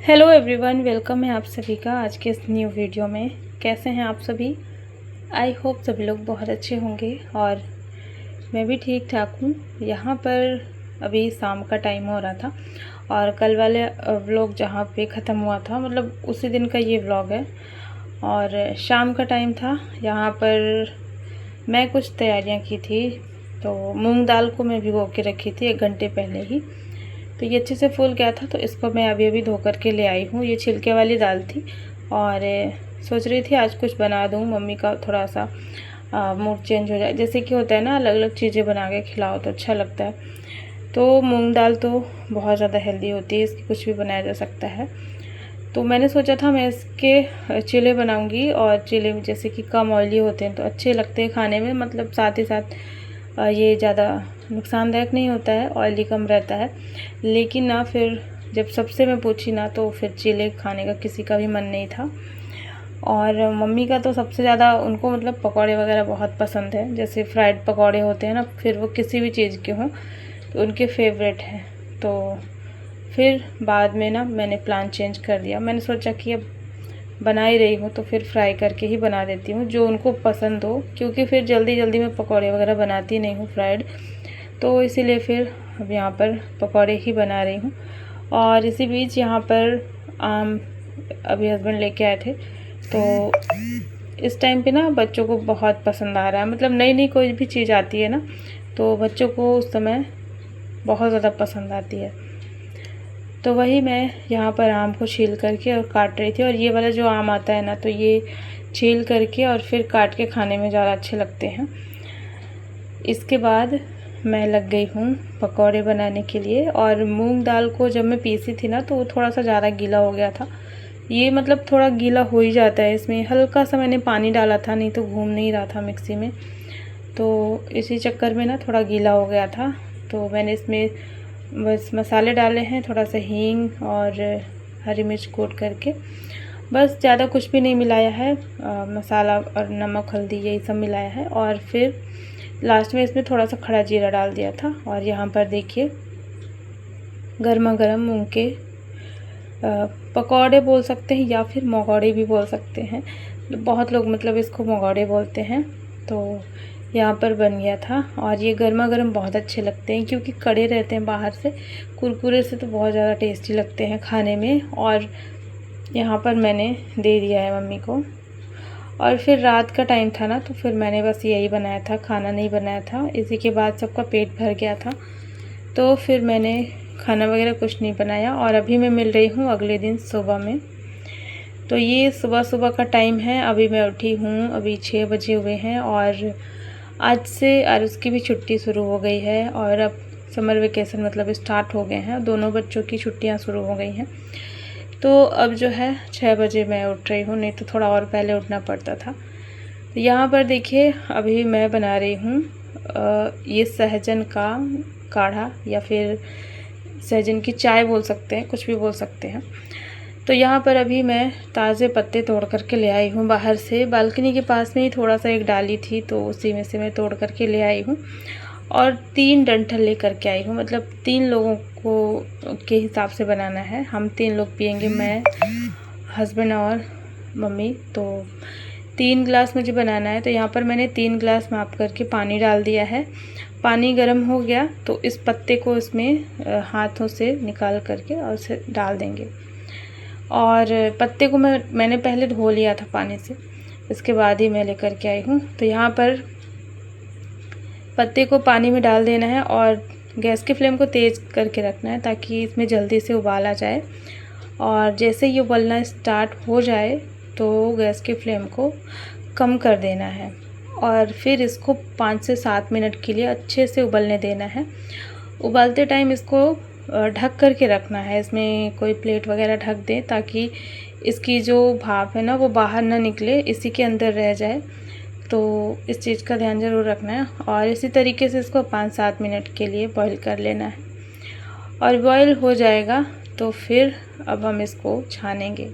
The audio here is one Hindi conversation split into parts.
हेलो एवरीवन, वेलकम है आप सभी का आज के इस न्यू वीडियो में। कैसे हैं आप सभी? आई होप सभी लोग बहुत अच्छे होंगे और मैं भी ठीक ठाक हूँ। यहाँ पर अभी शाम का टाइम हो रहा था और कल वाले व्लॉग जहाँ पे ख़त्म हुआ था मतलब उसी दिन का ये व्लॉग है। और शाम का टाइम था, यहाँ पर मैं कुछ तैयारियाँ की थी। तो मूंग दाल को मैं भिगो के रखी थी 1 घंटे पहले ही, तो ये अच्छे से फूल गया था। तो इसको मैं अभी अभी धो कर के ले आई हूँ। ये छिलके वाली दाल थी और सोच रही थी आज कुछ बना दूँ, मम्मी का थोड़ा सा मूड चेंज हो जाए। जैसे कि होता है ना, अलग अलग चीज़ें बना के खिलाओ तो अच्छा लगता है। तो मूंग दाल तो बहुत ज़्यादा हेल्दी होती है, इसकी कुछ भी बनाया जा सकता है। तो मैंने सोचा था मैं इसके चीले बनाऊंगी और चीले जैसे कि कम ऑयली होते हैं तो अच्छे लगते हैं खाने में, मतलब साथ ही साथ ये ज़्यादा नुकसानदायक नहीं होता है, ऑयली कम रहता है। लेकिन ना फिर जब सबसे मैं पूछी ना तो फिर चीले खाने का किसी का भी मन नहीं था। और मम्मी का तो सबसे ज़्यादा उनको मतलब पकौड़े वगैरह बहुत पसंद है, जैसे फ्राइड पकौड़े होते हैं ना, फिर वो किसी भी चीज़ के हों तो उनके फेवरेट हैं। तो फिर बाद में ना मैंने प्लान चेंज कर दिया। मैंने सोचा कि अब बना ही रही हूँ तो फिर फ्राई करके ही बना देती हूँ जो उनको पसंद हो, क्योंकि फिर जल्दी जल्दी मैं पकौड़े वगैरह बनाती नहीं हूँ फ्राइड। तो इसीलिए फिर अब यहाँ पर पकौड़े ही बना रही हूँ। और इसी बीच यहाँ पर आम अभी हस्बैंड लेके आए थे, तो इस टाइम पे ना बच्चों को बहुत पसंद आ रहा है। मतलब नई नई कोई भी चीज़ आती है ना तो बच्चों को उस समय बहुत ज़्यादा पसंद आती है। तो वही मैं यहाँ पर आम को छील करके और काट रही थी। और ये वाला जो आम आता है ना, तो ये छील करके और फिर काट के खाने में ज़्यादा अच्छे लगते हैं। इसके बाद मैं लग गई हूँ पकौड़े बनाने के लिए। और मूंग दाल को जब मैं पीसी थी ना तो वो थोड़ा सा ज़्यादा गीला हो गया था। ये मतलब थोड़ा गीला हो ही जाता है, इसमें हल्का सा मैंने पानी डाला था, नहीं तो घूम नहीं रहा था मिक्सी में। तो इसी चक्कर में ना थोड़ा गीला हो गया था। तो मैंने इसमें बस मसाले डाले हैं, थोड़ा सा हींग और हरी मिर्च कूट करके, बस ज़्यादा कुछ भी नहीं मिलाया है। मसाला और नमक हल्दी यही सब मिलाया है। और फिर लास्ट में इसमें थोड़ा सा खड़ा जीरा डाल दिया था। और यहाँ पर देखिए गर्मा गर्म मूंग के पकौड़े बोल सकते हैं या फिर मगौड़े भी बोल सकते हैं, बहुत लोग मतलब इसको मगौड़े बोलते हैं। तो यहाँ पर बन गया था और ये गर्मा गर्म बहुत अच्छे लगते हैं क्योंकि कड़े रहते हैं बाहर से, कुरकुरे से तो बहुत ज़्यादा टेस्टी लगते हैं खाने में। और यहाँ पर मैंने दे दिया है मम्मी को। और फिर रात का टाइम था ना तो फिर मैंने बस यही बनाया था, खाना नहीं बनाया था। इसी के बाद सबका पेट भर गया था तो फिर मैंने खाना वगैरह कुछ नहीं बनाया। और अभी मैं मिल रही हूँ अगले दिन सुबह में। तो ये सुबह सुबह का टाइम है, अभी मैं उठी हूँ, अभी 6 बजे हुए हैं। और आज से आरुष की भी छुट्टी शुरू हो गई है और अब समर वेकेशन मतलब स्टार्ट हो गए हैं, दोनों बच्चों की छुट्टियाँ शुरू हो गई हैं। तो अब जो है 6 बजे मैं उठ रही हूँ, नहीं तो थोड़ा और पहले उठना पड़ता था। तो यहाँ पर देखिए अभी मैं बना रही हूँ ये सहजन का काढ़ा या फिर सहजन की चाय बोल सकते हैं, कुछ भी बोल सकते हैं। तो यहाँ पर अभी मैं ताज़े पत्ते तोड़ करके ले आई हूँ बाहर से, बालकनी के पास में ही थोड़ा सा एक डाली थी तो उसी में से मैं तोड़ करके ले आई हूँ। और 3 डंठल ले करके आई हूँ, मतलब 3 लोगों को के हिसाब से बनाना है। हम 3 लोग पियेंगे, मैं, हस्बैंड और मम्मी। तो 3 गिलास मुझे बनाना है। तो यहाँ पर मैंने 3 गिलास माप करके पानी डाल दिया है। पानी गर्म हो गया तो इस पत्ते को इसमें हाथों से निकाल करके और उसे डाल देंगे। और पत्ते को मैंने पहले धो लिया था पानी से, इसके बाद ही मैं लेकर के आई हूँ। तो यहाँ पर पत्ते को पानी में डाल देना है और गैस की फ्लेम को तेज़ करके रखना है ताकि इसमें जल्दी से उबाल आ जाए। और जैसे ये उबलना स्टार्ट हो जाए तो गैस की फ्लेम को कम कर देना है और फिर इसको 5 से 7 मिनट के लिए अच्छे से उबलने देना है। उबालते टाइम इसको ढक कर के रखना है, इसमें कोई प्लेट वगैरह ढक दें ताकि इसकी जो भाप है ना वो बाहर ना निकले, इसी के अंदर रह जाए। तो इस चीज़ का ध्यान ज़रूर रखना है। और इसी तरीके से इसको 5-7 मिनट के लिए बॉईल कर लेना है। और बॉईल हो जाएगा तो फिर अब हम इसको छानेंगे।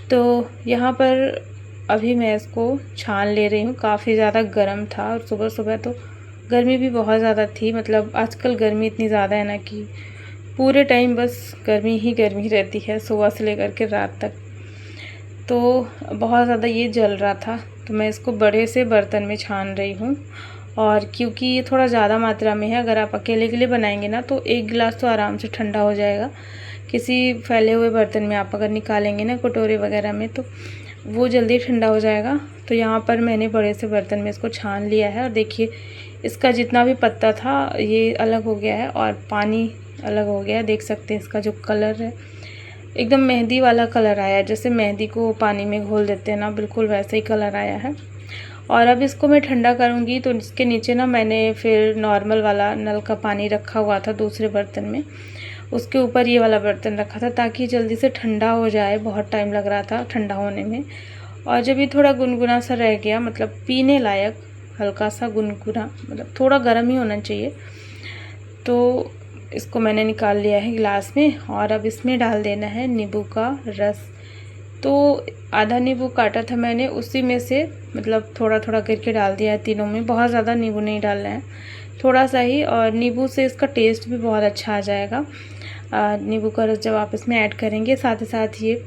तो यहाँ पर अभी मैं इसको छान ले रही हूँ। काफ़ी ज़्यादा गर्म था और सुबह सुबह तो गर्मी भी बहुत ज़्यादा थी, मतलब आजकल गर्मी इतनी ज़्यादा है ना कि पूरे टाइम बस गर्मी ही गर्मी रहती है, सुबह से लेकर के रात तक। तो बहुत ज़्यादा ये जल रहा था, तो मैं इसको बड़े से बर्तन में छान रही हूँ। और क्योंकि ये थोड़ा ज़्यादा मात्रा में है, अगर आप अकेले के लिए बनाएंगे ना तो 1 गिलास तो आराम से ठंडा हो जाएगा। किसी फैले हुए बर्तन में आप अगर निकालेंगे ना, कटोरे वगैरह में, तो वो जल्दी ठंडा हो जाएगा। तो यहाँ पर मैंने बड़े से बर्तन में इसको छान लिया है और देखिए इसका जितना भी पत्ता था ये अलग हो गया है और पानी अलग हो गया है। देख सकते हैं इसका जो कलर है एकदम मेहंदी वाला कलर आया है, जैसे मेहंदी को पानी में घोल देते हैं ना, बिल्कुल वैसे ही कलर आया है। और अब इसको मैं ठंडा करूँगी, तो इसके नीचे ना मैंने फिर नॉर्मल वाला नल का पानी रखा हुआ था दूसरे बर्तन में, उसके ऊपर ये वाला बर्तन रखा था ताकि जल्दी से ठंडा हो जाए। बहुत टाइम लग रहा था ठंडा होने में। और जब ये थोड़ा गुनगुना सा रह गया, मतलब पीने लायक, हल्का सा गुनगुना, मतलब थोड़ा गर्म ही होना चाहिए, तो इसको मैंने निकाल लिया है गिलास में। और अब इसमें डाल देना है नींबू का रस। तो आधा नींबू काटा था मैंने, उसी में से मतलब थोड़ा थोड़ा करके डाल दिया है तीनों में। बहुत ज़्यादा नींबू नहीं डालना है, थोड़ा सा ही। और नींबू से इसका टेस्ट भी बहुत अच्छा आ जाएगा। नींबू का रस जब आप इसमें ऐड करेंगे, साथ ही साथ ये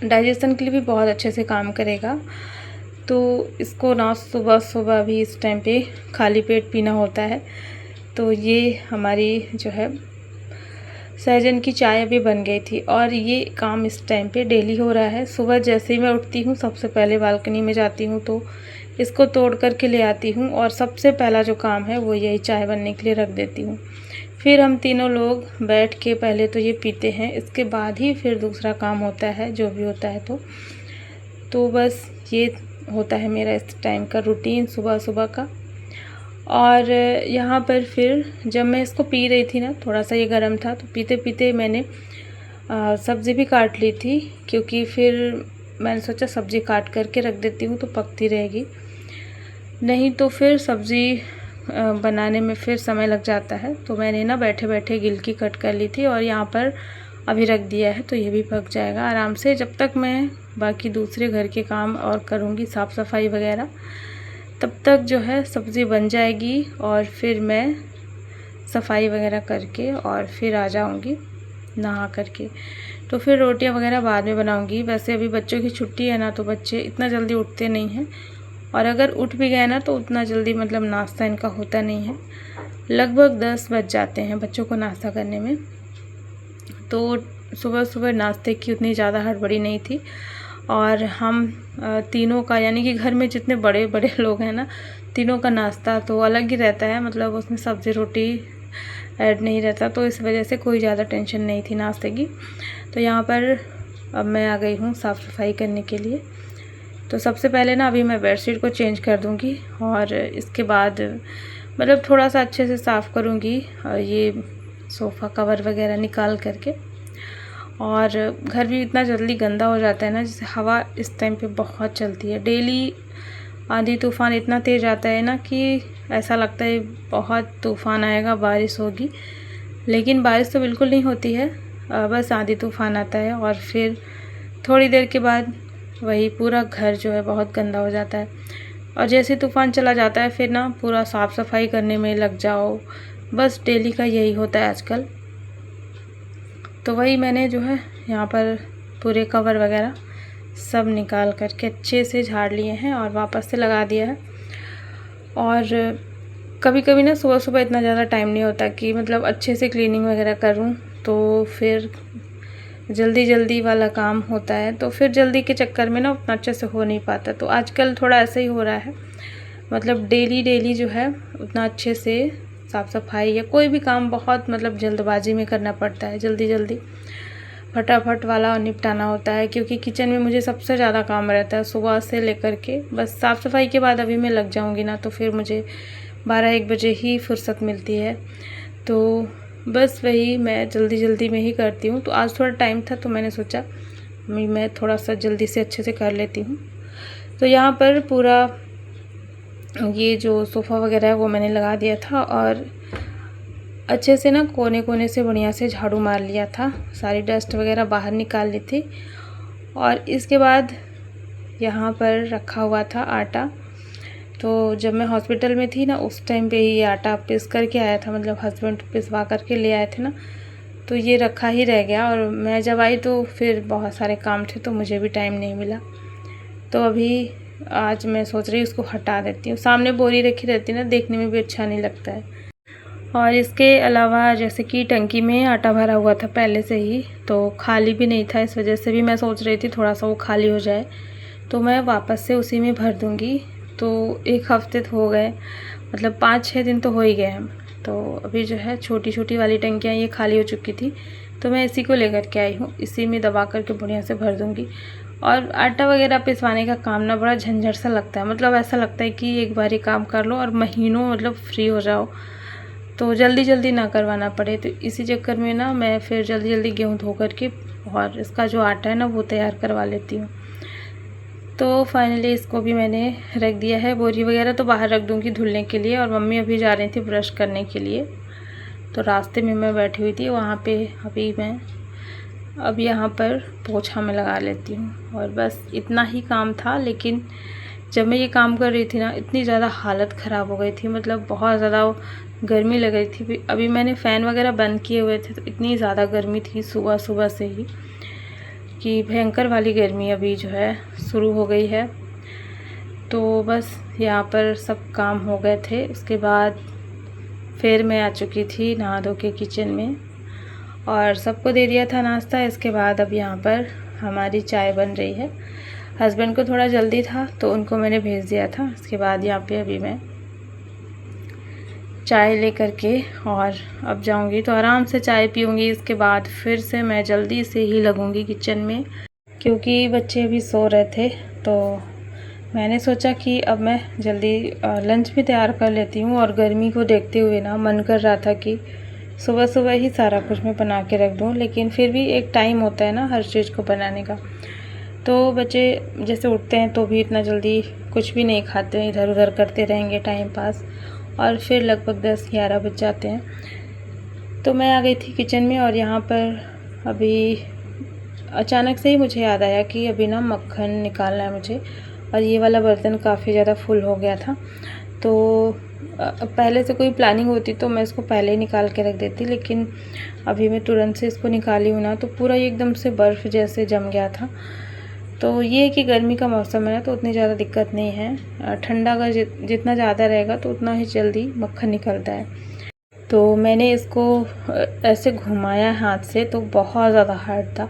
डाइजेशन के लिए भी बहुत अच्छे से काम करेगा। तो इसको ना सुबह सुबह भी इस टाइम पे खाली पेट पीना होता है। तो ये हमारी जो है सहजन की चाय अभी बन गई थी और ये काम इस टाइम पे डेली हो रहा है। सुबह जैसे ही मैं उठती हूँ सबसे पहले बालकनी में जाती हूँ, तो इसको तोड़ करके ले आती हूँ और सबसे पहला जो काम है वो यही चाय बनने के लिए रख देती हूँ। फिर हम तीनों लोग बैठ के पहले तो ये पीते हैं, इसके बाद ही फिर दूसरा काम होता है जो भी होता है। तो बस ये होता है मेरा इस टाइम का रूटीन सुबह सुबह का। और यहाँ पर फिर जब मैं इसको पी रही थी ना, थोड़ा सा ये गर्म था, तो पीते पीते मैंने सब्ज़ी भी काट ली थी, क्योंकि फिर मैंने सोचा सब्ज़ी काट करके रख देती हूँ तो पकती रहेगी, नहीं तो फिर सब्ज़ी बनाने में फिर समय लग जाता है। तो मैंने ना बैठे बैठे गिलकी कट कर ली थी और यहाँ पर अभी रख दिया है, तो ये भी पक जाएगा आराम से। जब तक मैं बाकी दूसरे घर के काम और करूँगी, साफ़ सफाई वगैरह, तब तक जो है सब्ज़ी बन जाएगी और फिर मैं सफाई वगैरह करके और फिर आ जाऊँगी नहा करके। तो फिर रोटियां वगैरह बाद में बनाऊँगी। वैसे अभी बच्चों की छुट्टी है ना, तो बच्चे इतना जल्दी उठते नहीं हैं, और अगर उठ भी गए ना तो उतना जल्दी मतलब नाश्ता इनका होता नहीं है। लगभग 10 बज जाते हैं बच्चों को नाश्ता करने में। तो सुबह सुबह नाश्ते की उतनी ज़्यादा हड़बड़ी नहीं थी। और हम तीनों का, यानी कि घर में जितने बड़े बड़े लोग हैं ना, तीनों का नाश्ता तो अलग ही रहता है, मतलब उसमें सब्ज़ी रोटी ऐड नहीं रहता, तो इस वजह से कोई ज़्यादा टेंशन नहीं थी नाश्ते की। तो यहाँ पर अब मैं आ गई हूँ साफ़ सफाई करने के लिए। तो सबसे पहले ना अभी मैं बेडशीट को चेंज कर दूँगी और इसके बाद मतलब थोड़ा सा अच्छे से साफ़ करूँगी ये सोफ़ा कवर वगैरह निकाल करके। और घर भी इतना जल्दी गंदा हो जाता है ना, जैसे हवा इस टाइम पे बहुत चलती है। डेली आंधी तूफ़ान इतना तेज़ आता है ना कि ऐसा लगता है बहुत तूफ़ान आएगा, बारिश होगी, लेकिन बारिश तो बिल्कुल नहीं होती है। बस आंधी तूफ़ान आता है और फिर थोड़ी देर के बाद वही पूरा घर जो है बहुत गंदा हो जाता है। और जैसे तूफ़ान चला जाता है फिर ना पूरा साफ़ सफाई करने में लग जाओ, बस डेली का यही होता है आजकल। तो वही मैंने जो है यहाँ पर पूरे कवर वगैरह सब निकाल करके अच्छे से झाड़ लिए हैं और वापस से लगा दिया है। और कभी कभी ना सुबह सुबह इतना ज़्यादा टाइम नहीं होता कि मतलब अच्छे से क्लीनिंग वगैरह करूँ, तो फिर जल्दी जल्दी वाला काम होता है, तो फिर जल्दी के चक्कर में ना उतना अच्छे से हो नहीं पाता। तो आजकल थोड़ा ऐसा ही हो रहा है, मतलब डेली जो है उतना अच्छे से साफ़ सफाई या कोई भी काम बहुत मतलब जल्दबाजी में करना पड़ता है, जल्दी जल्दी फटाफट वाला निपटाना होता है। क्योंकि किचन में मुझे सबसे ज़्यादा काम रहता है सुबह से लेकर के, बस साफ़ सफाई के बाद अभी मैं लग जाऊँगी ना तो फिर मुझे 12-1 बजे ही फुर्सत मिलती है। तो बस वही मैं जल्दी जल्दी में ही करती हूँ। तो आज थोड़ा टाइम था तो मैंने सोचा मैं थोड़ा सा जल्दी से अच्छे से कर लेती हूँ। तो यहाँ पर पूरा ये जो सोफ़ा वगैरह है वो मैंने लगा दिया था और अच्छे से ना कोने कोने से बढ़िया से झाड़ू मार लिया था, सारी डस्ट वगैरह बाहर निकाल ली थी। और इसके बाद यहाँ पर रखा हुआ था आटा। तो जब मैं हॉस्पिटल में थी ना उस टाइम पे ही ये आटा पिस करके आया था, मतलब हस्बैंड पिसवा करके ले आए थे ना, तो ये रखा ही रह गया और मैं जब आई तो फिर बहुत सारे काम थे तो मुझे भी टाइम नहीं मिला। तो अभी आज मैं सोच रही हूँ उसको हटा देती हूँ। सामने बोरी रखी रहती है ना, देखने में भी अच्छा नहीं लगता है। और इसके अलावा जैसे कि टंकी में आटा भरा हुआ था पहले से ही, तो खाली भी नहीं था, इस वजह से भी मैं सोच रही थी थोड़ा सा वो खाली हो जाए तो मैं वापस से उसी में भर दूँगी। तो 1 हफ्ते तो हो गए, मतलब 5-6 दिन तो हो ही गए हैं। तो अभी जो है छोटी छोटी वाली टंकियाँ ये खाली हो चुकी थी, तो मैं इसी को लेकर के आई हूँ। इसी में दबा करके बढ़िया से भर दूँगी। और आटा वगैरह पिसवाने का काम ना बड़ा झंझट सा लगता है, मतलब ऐसा लगता है कि एक बार ही काम कर लो और महीनों मतलब फ्री हो जाओ, तो जल्दी जल्दी ना करवाना पड़े। तो इसी चक्कर में ना मैं फिर जल्दी जल्दी गेहूँ धो करके और इसका जो आटा है ना वो तैयार करवा लेती हूँ। तो फाइनली इसको भी मैंने रख दिया है। बोरी वगैरह तो बाहर रख दूँगी धुलने के लिए। और मम्मी अभी जा रही थी ब्रश करने के लिए, तो रास्ते में मैं बैठी हुई थी वहाँ पे। अभी मैं अब यहाँ पर पोछा में लगा लेती हूँ और बस इतना ही काम था। लेकिन जब मैं ये काम कर रही थी ना, इतनी ज़्यादा हालत ख़राब हो गई थी, मतलब बहुत ज़्यादा गर्मी लग रही थी। अभी मैंने फ़ैन वगैरह बंद किए हुए थे, तो इतनी ज़्यादा गर्मी थी सुबह सुबह से ही कि भयंकर वाली गर्मी अभी जो है शुरू हो गई है। तो बस यहाँ पर सब काम हो गए थे। उसके बाद फिर मैं आ चुकी थी नहा धो के किचन में और सबको दे दिया था नाश्ता। इसके बाद अब यहाँ पर हमारी चाय बन रही है। हस्बैंड को थोड़ा जल्दी था तो उनको मैंने भेज दिया था। इसके बाद यहाँ पे अभी मैं चाय ले करके और अब जाऊंगी तो आराम से चाय पीऊंगी। इसके बाद फिर से मैं जल्दी से ही लगूंगी किचन में, क्योंकि बच्चे अभी सो रहे थे। तो मैंने सोचा कि अब मैं जल्दी लंच भी तैयार कर लेती हूँ। और गर्मी को देखते हुए ना मन कर रहा था कि सुबह सुबह ही सारा कुछ मैं बना के रख दूँ, लेकिन फिर भी एक टाइम होता है ना हर चीज़ को बनाने का। तो बच्चे जैसे उठते हैं तो भी इतना जल्दी कुछ भी नहीं खाते हैं, इधर उधर करते रहेंगे टाइम पास, और फिर लगभग 10-11 बज जाते हैं। तो मैं आ गई थी किचन में और यहाँ पर अभी अचानक से ही मुझे याद आया कि अभी ना मक्खन निकालना है मुझे। और ये वाला बर्तन काफ़ी ज़्यादा फुल हो गया था, तो पहले से कोई प्लानिंग होती तो मैं इसको पहले ही निकाल के रख देती, लेकिन अभी मैं तुरंत से इसको निकाली हूँ ना तो पूरा एकदम से बर्फ़ जैसे जम गया था। तो ये है कि गर्मी का मौसम है ना, तो उतनी ज़्यादा दिक्कत नहीं है। ठंडा का जितना ज़्यादा रहेगा तो उतना ही जल्दी मक्खन निकलता है। तो मैंने इसको ऐसे घुमाया हाथ से तो बहुत ज़्यादा हार्ड था,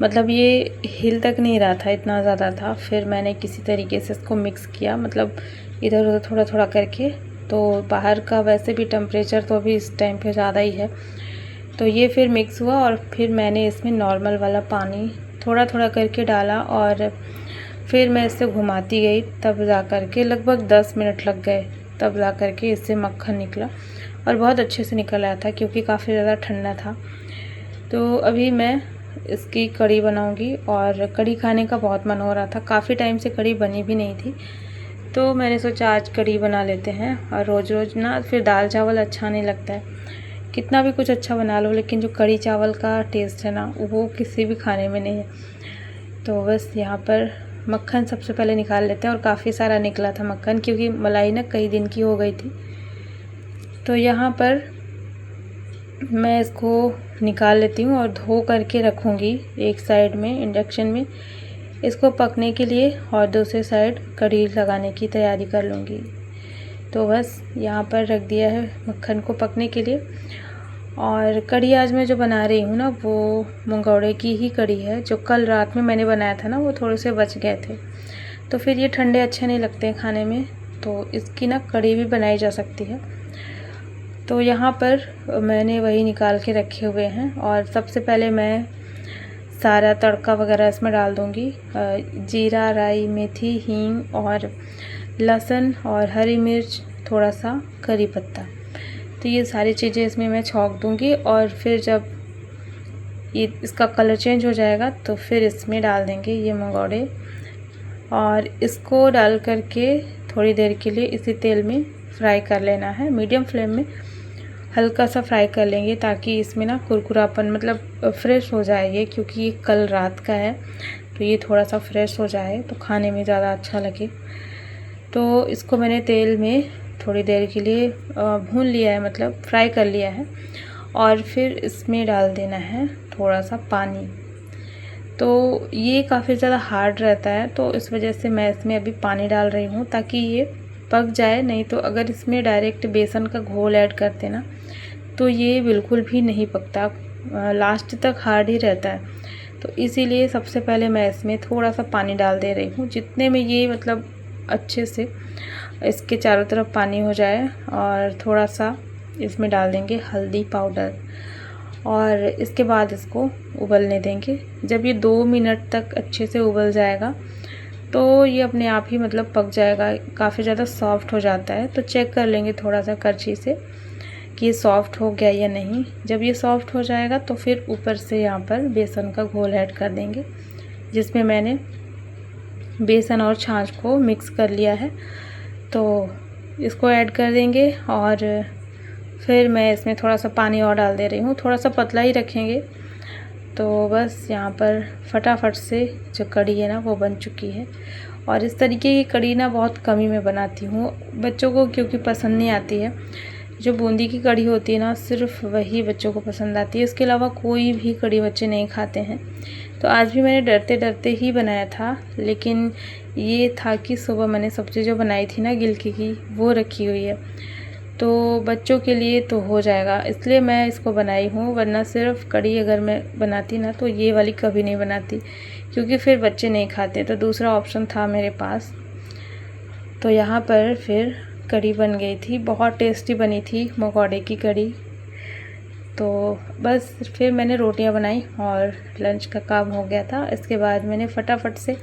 मतलब ये हिल तक नहीं रहा था, इतना ज़्यादा था। फिर मैंने किसी तरीके से इसको मिक्स किया, मतलब इधर उधर थोड़ा थोड़ा करके। तो बाहर का वैसे भी टेम्परेचर तो अभी इस टाइम पे ज़्यादा ही है, तो ये फिर मिक्स हुआ। और फिर मैंने इसमें नॉर्मल वाला पानी थोड़ा थोड़ा करके डाला और फिर मैं इससे घुमाती गई, तब जा कर के लगभग 10 मिनट लग गए, तब जा कर के इससे मक्खन निकला। और बहुत अच्छे से निकल आया था क्योंकि काफ़ी ज़्यादा ठंडा था। तो अभी मैं इसकी कढ़ी बनाऊंगी और कढ़ी खाने का बहुत मन हो रहा था, काफ़ी टाइम से कढ़ी बनी भी नहीं थी। तो मैंने सोचा आज कढ़ी बना लेते हैं। और रोज़ रोज़ ना फिर दाल चावल अच्छा नहीं लगता है, कितना भी कुछ अच्छा बना लो लेकिन जो कढ़ी चावल का टेस्ट है ना वो किसी भी खाने में नहीं है। तो बस यहाँ पर मक्खन सबसे पहले निकाल लेते हैं। और काफ़ी सारा निकला था मक्खन, क्योंकि मलाई ना कई दिन की हो गई थी। तो यहाँ पर मैं इसको निकाल लेती हूँ और धो करके रखूँगी एक साइड में इंडक्शन में इसको पकने के लिए, और दूसरे साइड कढ़ी लगाने की तैयारी कर लूँगी। तो बस यहाँ पर रख दिया है मक्खन को पकने के लिए। और कढ़ी आज मैं जो बना रही हूँ ना वो मंगौड़े की ही कढ़ी है। जो कल रात में मैंने बनाया था ना वो थोड़े से बच गए थे, तो फिर ये ठंडे अच्छे नहीं लगते हैं खाने में, तो इसकी ना कढ़ी भी बनाई जा सकती है। तो यहाँ पर मैंने वही निकाल के रखे हुए हैं। और सबसे पहले मैं सारा तड़का वगैरह इसमें डाल दूँगी, जीरा, राई, मेथी, हींग और लहसुन और हरी मिर्च, थोड़ा सा करी पत्ता। तो ये सारी चीज़ें इसमें मैं छौंक दूँगी। और फिर जब ये इसका कलर चेंज हो जाएगा तो फिर इसमें डाल देंगे ये मंगौड़े, और इसको डाल करके थोड़ी देर के लिए इसी तेल में फ्राई कर लेना है। मीडियम फ्लेम में हल्का सा फ्राई कर लेंगे ताकि इसमें ना कुरकुरापन मतलब फ्रेश हो जाए ये, क्योंकि ये कल रात का है तो ये थोड़ा सा फ्रेश हो जाए तो खाने में ज़्यादा अच्छा लगे। तो इसको मैंने तेल में थोड़ी देर के लिए भून लिया है, मतलब फ्राई कर लिया है। और फिर इसमें डाल देना है थोड़ा सा पानी। तो ये काफ़ी ज़्यादा हार्ड रहता है, तो इस वजह से मैं इसमें अभी पानी डाल रही हूँ ताकि ये पक जाए। नहीं तो अगर इसमें डायरेक्ट बेसन का घोल ऐड करते ना तो ये बिल्कुल भी नहीं पकता, लास्ट तक हार्ड ही रहता है। तो इसीलिए सबसे पहले मैं इसमें थोड़ा सा पानी डाल दे रही हूँ, जितने में ये मतलब अच्छे से इसके चारों तरफ पानी हो जाए। और थोड़ा सा इसमें डाल देंगे हल्दी पाउडर और इसके बाद इसको उबलने देंगे। जब ये 2 मिनट तक अच्छे से उबल जाएगा तो ये अपने आप ही मतलब पक जाएगा, काफ़ी ज़्यादा सॉफ्ट हो जाता है। तो चेक कर लेंगे थोड़ा सा करछी से कि ये सॉफ्ट हो गया या नहीं। जब ये सॉफ्ट हो जाएगा तो फिर ऊपर से यहाँ पर बेसन का घोल ऐड कर देंगे, जिसमें मैंने बेसन और छाछ को मिक्स कर लिया है। तो इसको ऐड कर देंगे और फिर मैं इसमें थोड़ा सा पानी और डाल दे रही हूँ, थोड़ा सा पतला ही रखेंगे। तो बस यहाँ पर फटाफट से जो कढ़ी है ना वो बन चुकी है। और इस तरीके की कढ़ी ना बहुत कम ही मैं बनाती हूँ, बच्चों को क्योंकि पसंद नहीं आती है। जो बूंदी की कढ़ी होती है ना सिर्फ वही बच्चों को पसंद आती है, इसके अलावा कोई भी कढ़ी बच्चे नहीं खाते हैं। तो आज भी मैंने डरते डरते ही बनाया था, लेकिन ये था कि सुबह मैंने सब्ज़ी जो बनाई थी ना गिलकी की वो रखी हुई है, तो बच्चों के लिए तो हो जाएगा, इसलिए मैं इसको बनाई हूँ। वरना सिर्फ कढ़ी अगर मैं बनाती ना तो ये वाली कभी नहीं बनाती, क्योंकि फिर बच्चे नहीं खाते। तो दूसरा ऑप्शन था मेरे पास। तो यहाँ पर फिर कढ़ी बन गई थी, बहुत टेस्टी बनी थी मकोड़े की कढ़ी। तो बस फिर मैंने रोटियां बनाई और लंच का काम हो गया था। इसके बाद मैंने फटाफट से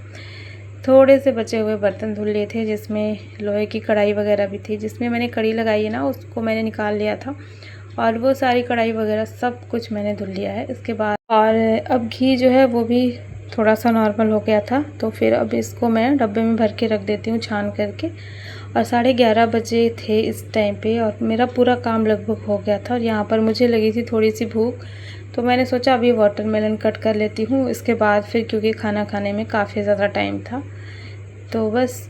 थोड़े से बचे हुए बर्तन धुल लिए थे, जिसमें लोहे की कढ़ाई वगैरह भी थी, जिसमें मैंने कढ़ी लगाई है ना उसको मैंने निकाल लिया था। और वो सारी कढ़ाई वगैरह सब कुछ मैंने धुल लिया है इसके बाद। और अब घी जो है वो भी थोड़ा सा नॉर्मल हो गया था, तो फिर अब इसको मैं डब्बे में भर के रख देती हूँ छान करके। और 11:30 बजे थे इस टाइम पे और मेरा पूरा काम लगभग हो गया था। और यहाँ पर मुझे लगी थी थोड़ी सी भूख, तो मैंने सोचा अभी वाटरमेलन कट कर लेती हूँ, इसके बाद फिर क्योंकि खाना खाने में काफ़ी ज़्यादा टाइम था। तो बस